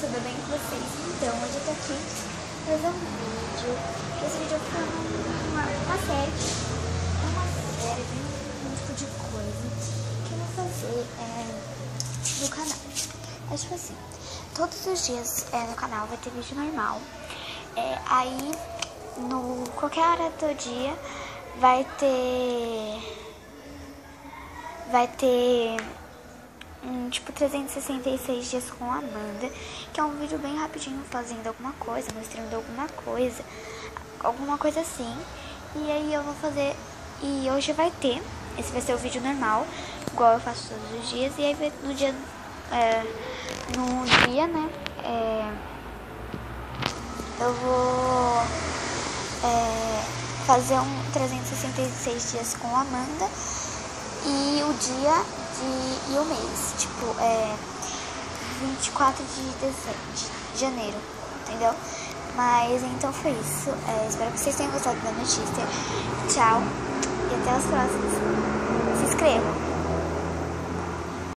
tudo bem com vocês? Então, hoje eu tô aqui pra fazer um vídeo. Esse vídeo foi uma série. Tem um tipo de coisa que eu vou fazer no canal. É tipo assim, todos os dias no canal vai ter vídeo normal. Aí, qualquer hora do dia, vai ter tipo 366 dias com a Amanda, que é um vídeo bem rapidinho fazendo alguma coisa, mostrando alguma coisa assim. E aí eu vou fazer, e hoje vai ter, esse vai ser o vídeo normal, igual eu faço todos os dias. E aí no dia, né, eu vou fazer um 366 dias com a Amanda e o dia e o mês, tipo, 24 de janeiro, entendeu? Mas então foi isso. Espero que vocês tenham gostado da notícia. Tchau e até os próximos. Se inscrevam.